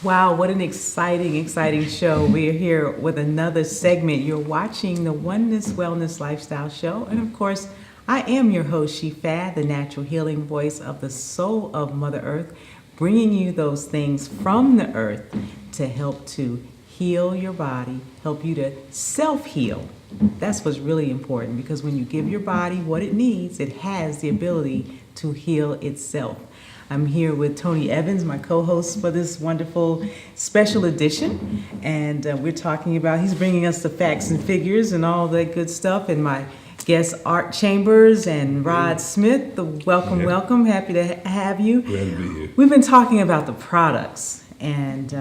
Wow, what an exciting show. We're here with another segment. You're watching the Oneness Wellness Lifestyle Show. And of course, I am your host, Shifa, the natural healing voice of the soul of Mother Earth, bringing you those things from the earth to help to heal your body, help you to self-heal. That's what's really important, because when you give your body what it needs, it has the ability to heal itself. I'm here with Tony Evans, my co-host for this wonderful special edition, and we're talking about, he's bringing us the facts and figures and all that good stuff, and my guests Art Chambers and Rod Smith. Welcome, happy to have you. Glad to be here. We've been talking about the products, and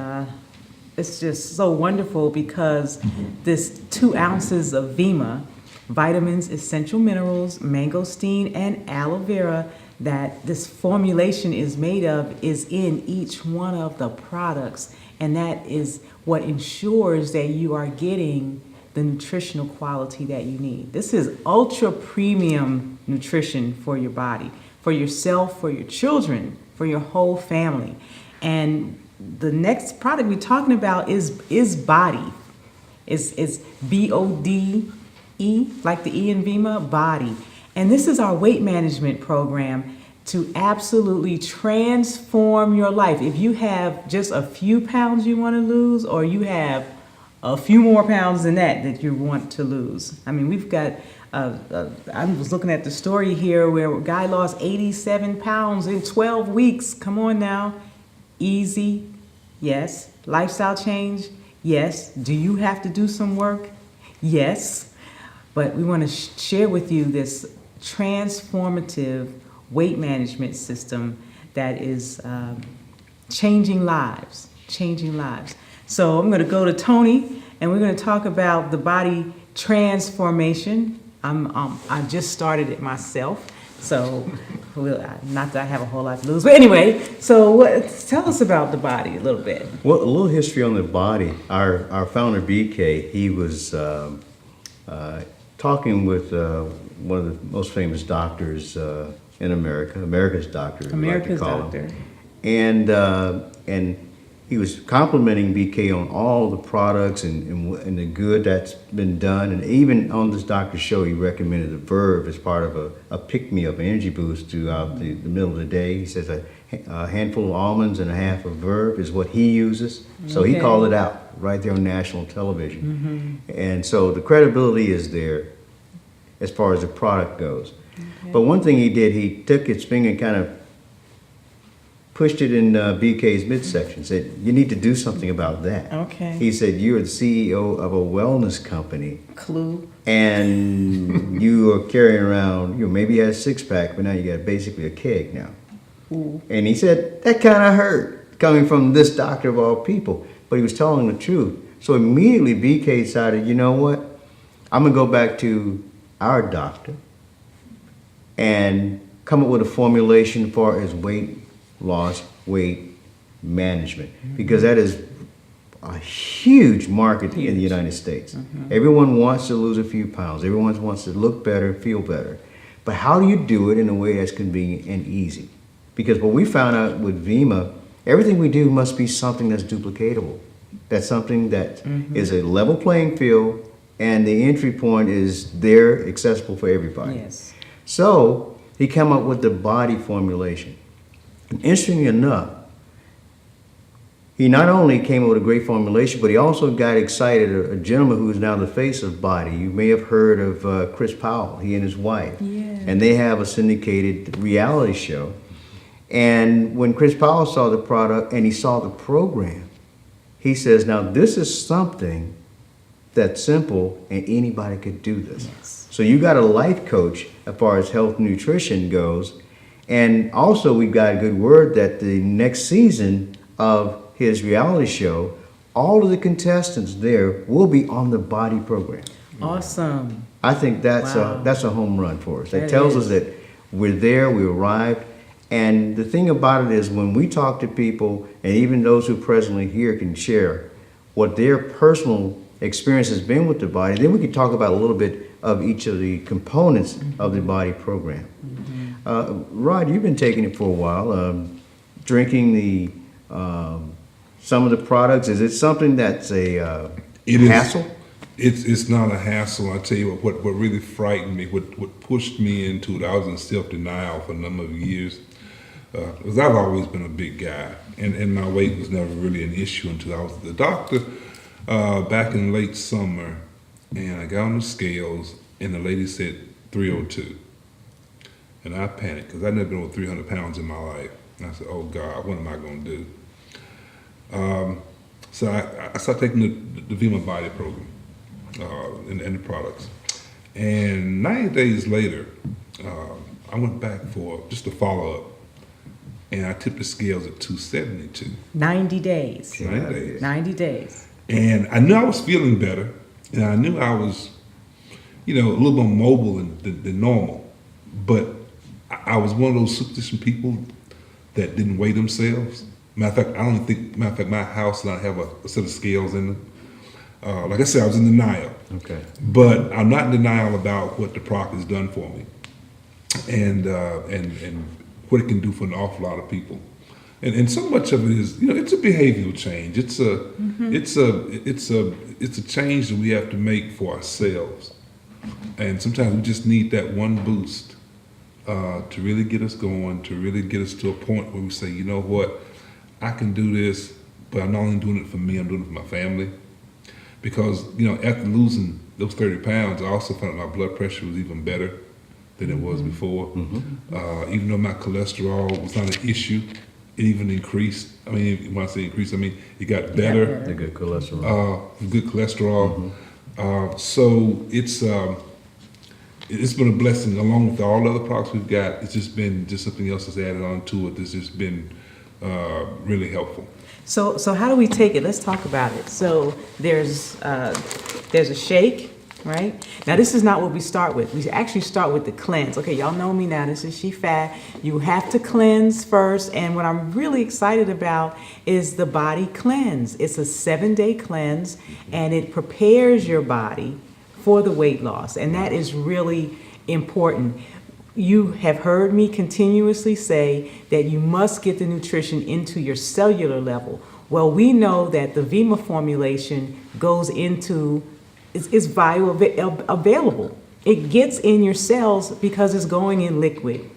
it's just so wonderful because this 2 ounces of VEMMA, vitamins, essential minerals, mangosteen, and aloe vera, that this formulation is made of is in each one of the products, and that is what ensures that you are getting the nutritional quality that you need. This is ultra premium nutrition for your body, for yourself, for your children, for your whole family. And the next product we're talking about is Body. It's BODE, like the E in VEMMA, Body. And this is our weight management program to absolutely transform your life. If you have just a few pounds you want to lose, or you have a few more pounds than that you want to lose. I mean, we've got, I was looking at the story here where a guy lost 87 pounds in 12 weeks. Come on now. Easy, yes. Lifestyle change, yes. Do you have to do some work? Yes. But we want to share with you this transformative weight management system that is changing lives. So I'm going to go to Tony, and we're going to talk about the body transformation. I just started it myself, so not that I have a whole lot to lose. But anyway, so tell us about the body a little bit. Well, a little history on the body. Our founder, BK, he was talking with one of the most famous doctors in America, America's doctor. America's doctor. And he was complimenting BK on all the products and the good that's been done. And even on this doctor's show, he recommended the Verve as part of a pick-me-up energy boost throughout the middle of the day. He says a handful of almonds and a half of Verve is what he uses. So he called it out right there on national television. Mm-hmm. And so the credibility is there as far as the product goes. Okay. But one thing he did, he took his finger and kind of pushed it in BK's midsection, said, you need to do something about that. Okay. He said, you're the CEO of a wellness company. Clue. And you are carrying around, maybe you had a 6-pack, but now you got basically a keg now. Ooh. And he said, that kind of hurt, coming from this doctor of all people. But he was telling the truth. So immediately BK decided, you know what? I'm going to go back to our doctor and come up with a formulation for his weight loss, weight management, because that is a huge market in the United States. Mm-hmm. Everyone wants to lose a few pounds. Everyone wants to look better, feel better. But how do you do it in a way that's convenient and easy? Because what we found out with VEMMA, everything we do must be something that's duplicatable. That's something that is a level playing field, and the entry point is there, accessible for everybody. Yes. So he came up with the Body formulation. And interestingly enough, he not only came up with a great formulation, but he also got excited. A gentleman who is now the face of Body. You may have heard of Chris Powell, he and his wife. Yeah. And they have a syndicated reality show. And when Chris Powell saw the product and he saw the program, he says, now this is something that's simple and anybody could do this. Yes. So you got a life coach as far as health and nutrition goes. And also we've got a good word that the next season of his reality show, all of the contestants there will be on the Body program. Awesome. I think that's Wow. that's a home run for us. That That tells is. us that we're there, we arrived. And the thing about it is when we talk to people, and even those who presently here can share what their personal experience has been with the Body, then we can talk about a little bit of each of the components of the Body program. Rod, you've been taking it for a while, drinking the some of the products? Is it something that's a It is. hassle? It's not a hassle. I tell you what really frightened me, what pushed me into it, I was in self-denial for a number of years. Because I've always been a big guy, and my weight was never really an issue until I was at the doctor back in late summer, and I got on the scales, and the lady said 302. And I panicked, because I'd never been over 300 pounds in my life. And I said, oh God, what am I going to do? So I started taking the VEMMA body program and the products. And 90 days later, I went back for just a follow-up, and I tipped the scales at 272. 90 days. 90 days. 90 days. And I knew I was feeling better, and I knew I was, a little more mobile than normal. But I was one of those superstition people that didn't weigh themselves. Matter of fact, my house and I have a set of scales in them. Like I said, I was in denial. Okay. But I'm not in denial about what the product has done for me, and what it can do for an awful lot of people. And so much of it is, it's a behavioral change. It's a change that we have to make for ourselves. And sometimes we just need that one boost to really get us going, to really get us to a point where we say, you know what, I can do this, but I'm not only doing it for me, I'm doing it for my family. Because, after losing those 30 pounds, I also found out my blood pressure was even better than it was before. Even though my cholesterol was not an issue, it even increased. I mean, when I say increased, I mean it got better. The good cholesterol. Good cholesterol. So it's been a blessing, along with all the other products we've got. It's just been something else that's added on to it that's just been really helpful. So how do we take it? Let's talk about it. So there's a shake, right? Now this is not what we start with. We actually start with the cleanse. Okay, y'all know me now. This is She Fat. You have to cleanse first, and what I'm really excited about is the body cleanse. It's a 7-day cleanse, and it prepares your body for the weight loss, and that is really important. You have heard me continuously say that you must get the nutrition into your cellular level. Well, we know that the VEMMA formulation goes into, is bioavailable. It gets in your cells because it's going in liquid,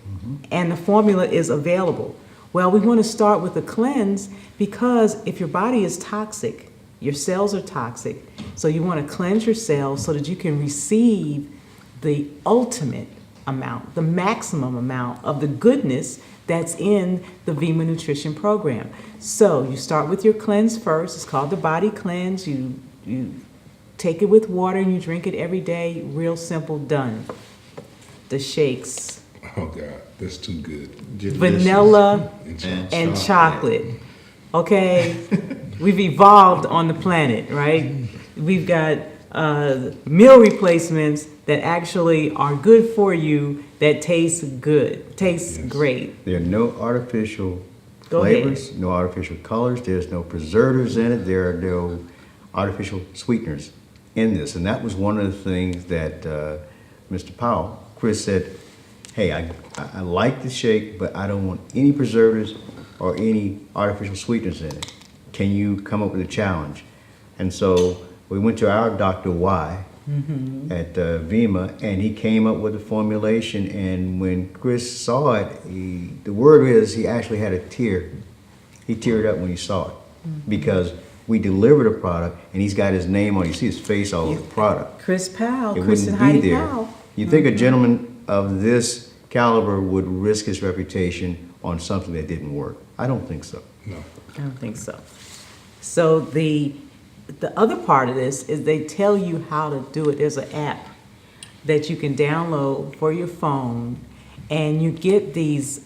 and the formula is available. Well, we want to start with the cleanse because if your body is toxic, your cells are toxic, so you want to cleanse your cells so that you can receive the ultimate amount, the maximum amount of the goodness that's in the VEMMA nutrition program. So you start with your cleanse first. It's called the body cleanse. You take it with water and you drink it every day. Real simple, done. The shakes. Oh God, that's too good. Vanilla And and chocolate. Okay? We've evolved on the planet, right? We've got meal replacements that actually are good for you, that taste good, tastes great. There are no artificial Go flavors, ahead. no artificial colors. There's no preservatives in it. There are no artificial sweeteners in this. And that was one of the things that Mr. Powell, Chris said, hey, I like the shake, but I don't want any preservatives or any artificial sweeteners in it. Can you come up with a challenge? And so we went to our Dr. Y at VEMMA, and he came up with a formulation. And when Chris saw it, the word is he actually had a tear. He teared up when he saw it because we delivered a product, and he's got his name on it. You see his face all over the product. Chris Powell, It Chris and wouldn't Heidi be there. Powell. You think a gentleman of this caliber would risk his reputation on something that didn't work? I don't think so. No. I don't think so. So the other part of this is they tell you how to do it. There's an app that you can download for your phone, and you get these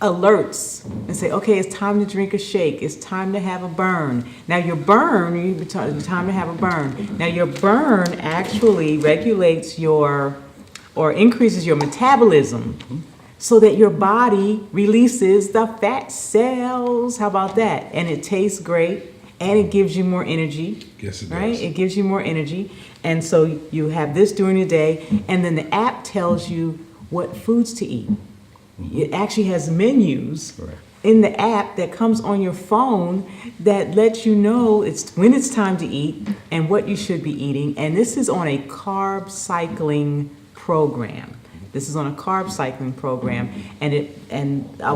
alerts and say, okay, it's time to drink a shake. It's time to have a burn. Now your burn, time to have a burn. Now your burn actually regulates or increases your metabolism so that your body releases the fat cells. How about that? And it tastes great. And it gives you more energy. Yes, it right? does. It gives you more energy. And so you have this during the day, and then the app tells you what foods to eat. It actually has menus in the app that comes on your phone that lets you know when it's time to eat and what you should be eating. And this is on a carb cycling program. This is on a carb cycling program, and a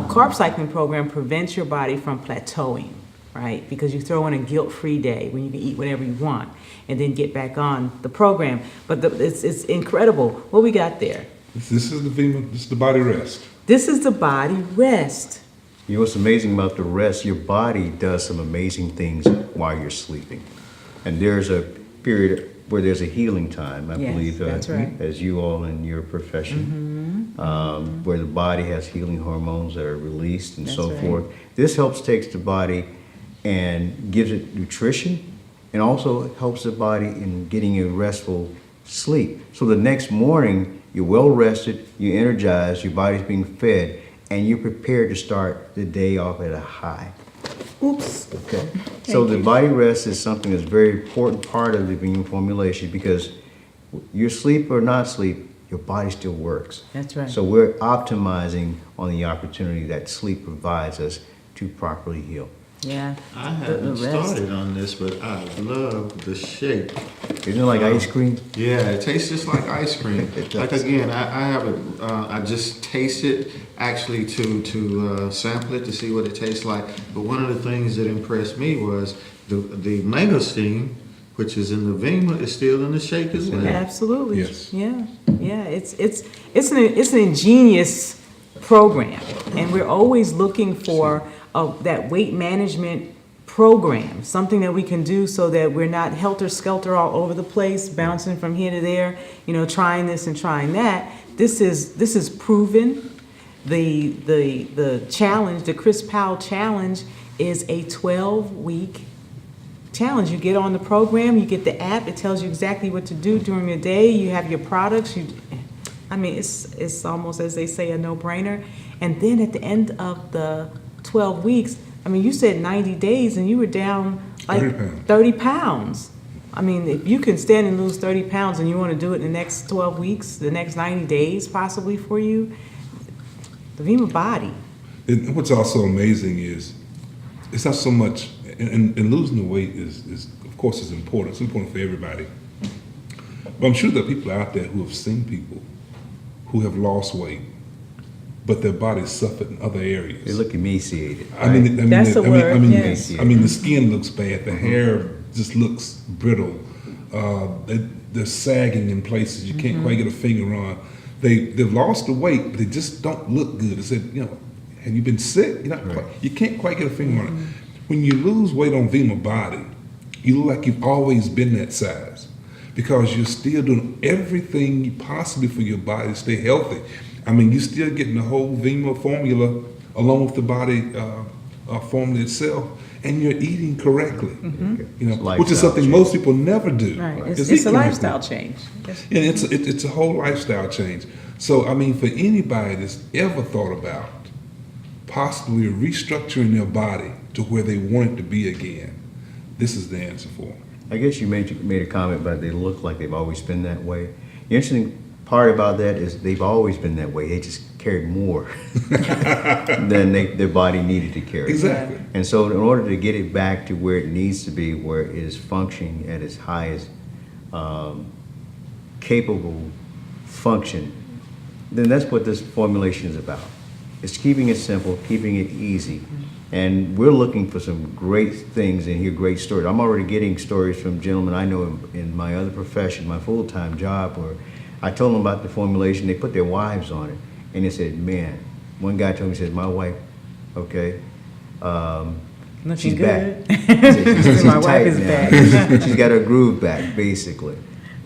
carb cycling program prevents your body from plateauing, right? Because you throw in a guilt-free day when you can eat whatever you want and then get back on the program. But it's incredible. What we got there? This is the VEMMA, this is the body rest. This is the body rest. You know what's amazing about the rest? Your body does some amazing things while you're sleeping. And there's a period where there's a healing time, I Yes, believe, that's right. as you all in your profession, where the body has healing hormones that are released and That's so right. forth. This takes the body and gives it nutrition, and also helps the body in getting a restful sleep. So the next morning, you're well rested, you're energized, your body's being fed, and you're prepared to start the day off at a high. Oops. Okay. So the body rest is something that's a very important part of the VEMMA formulation, because your sleep or not sleep, your body still works. That's right. So we're optimizing on the opportunity that sleep provides us to properly heal. Yeah. I The haven't rest. started on this, but I love the shape. Isn't it like ice cream? Yeah, it tastes just like ice cream. It Like does. again, I have it. I just taste it actually to sample it to see what it tastes like. But one of the things that impressed me was the mangosteen, which is in the VEMMA, is still in the shake as well. Absolutely. Yes. Yeah. Yeah. It's an ingenious program, and we're always looking for that weight management program, something that we can do so that we're not helter-skelter all over the place, bouncing from here to there, trying this and trying that. This is proven. The challenge, the Chris Powell challenge, is a 12-week challenge. You get on the program, you get the app, it tells you exactly what to do during the day. You have your products. It's almost, as they say, a no-brainer. And then at the end of the 12 weeks, you said 90 days and you were down like 30 pounds. If you can stand and lose 30 pounds and you want to do it in the next 12 weeks, the next 90 days possibly for you, the VEMMA body. And what's also amazing is it's not so much, and losing the weight is of course is important. It's important for everybody. But I'm sure there are people out there who have seen people who have lost weight, but their bodies suffered in other areas. They look emaciated. That's the word, yes. The skin looks bad. The hair just looks brittle. They're sagging in places you can't quite get a finger on. They've lost the weight, but they just don't look good. They said, have you been sick? You can't quite get a finger on it. When you lose weight on VEMMA body, you look like you've always been that size, because you're still doing everything you possibly for your body to stay healthy. You're still getting the whole VEMMA formula along with the body formula itself, and you're eating correctly. Which is something most people never do. Right. is It's eat a correctly. lifestyle change. Yeah, it's a whole lifestyle change. So for anybody that's ever thought about possibly restructuring their body to where they want it to be again, this is the answer for them. I guess you made a comment about they look like they've always been that way. The interesting part about that is they've always been that way. They just carried more than their body needed to carry. Exactly. And so in order to get it back to where it needs to be, where it is functioning at its highest capable function, then that's what this formulation is about. It's keeping it simple, keeping it easy. And we're looking for some great things and hear great stories. I'm already getting stories from gentlemen I know in my other profession, my full-time job, where I told them about the formulation, they put their wives on it, and they said, man, one guy told me, he said, my wife, she's good. back. He said, she's My wife tight is now. back. She's got her groove back, basically.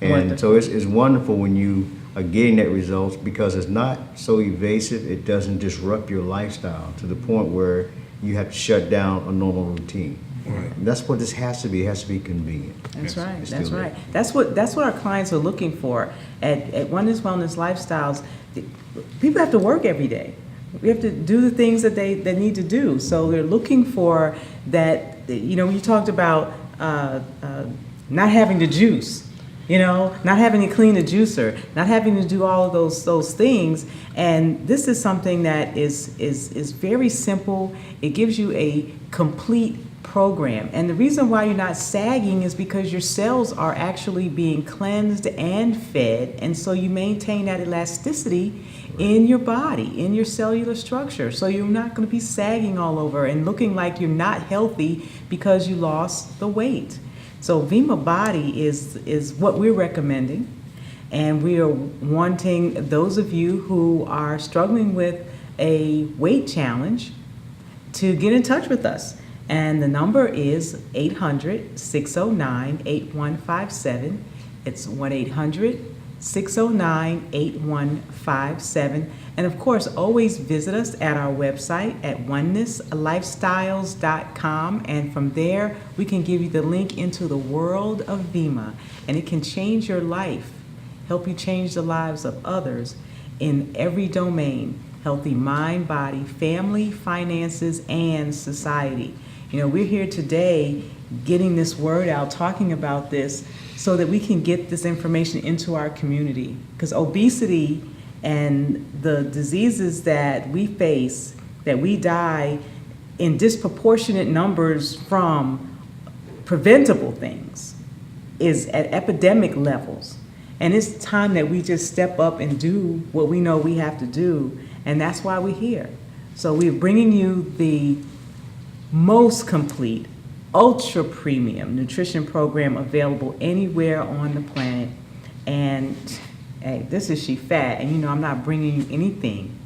And Wonderful. so it's wonderful when you are getting that results, because it's not so evasive, it doesn't disrupt your lifestyle to the point where you have to shut down a normal routine. Right. And that's what this has to be. It has to be convenient. That's right. It's That's still right. That's what our clients are looking for at Oneness Wellness Lifestyles. People have to work every day. We have to do the things that they need to do. So they're looking for that. When you talked about not having the juice, You know, not having to clean a juicer, not having to do all of those things. And this is something that is very simple. It gives you a complete program. And the reason why you're not sagging is because your cells are actually being cleansed and fed, and so you maintain that elasticity in your body, in your cellular structure. So you're not going to be sagging all over and looking like you're not healthy because you lost the weight. So VEMMA Body is what we're recommending, and we are wanting those of you who are struggling with a weight challenge to get in touch with us. And the number is 800-609-8157. It's 1-800-609-8157. And of course, always visit us at our website at oneness-lifestyles.com. And from there, we can give you the link into the world of VEMMA. And it can change your life, help you change the lives of others in every domain: healthy mind, body, family, finances, and society. You know, we're here today getting this word out, talking about this so that we can get this information into our community. Because obesity and the diseases that we face, that we die in disproportionate numbers from preventable things, is at epidemic levels. And it's time that we just step up and do what we know we have to do, and that's why we're here. So we're bringing you the most complete, ultra premium nutrition program available anywhere on the planet. And hey, this is She Fat, and you know I'm not bringing you anything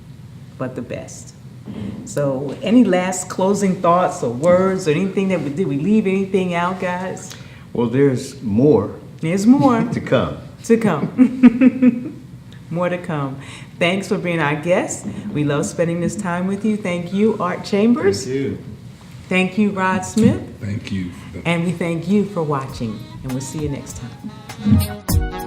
but the best. So any last closing thoughts or words or anything did we leave anything out, guys? Well, there's more There's more to come. to come. More to come. Thanks for being our guest. We love spending this time with you. Thank you, Art Chambers. Thank you. Thank you, Rod Smith. Thank you. And we thank you for watching. And we'll see you next time.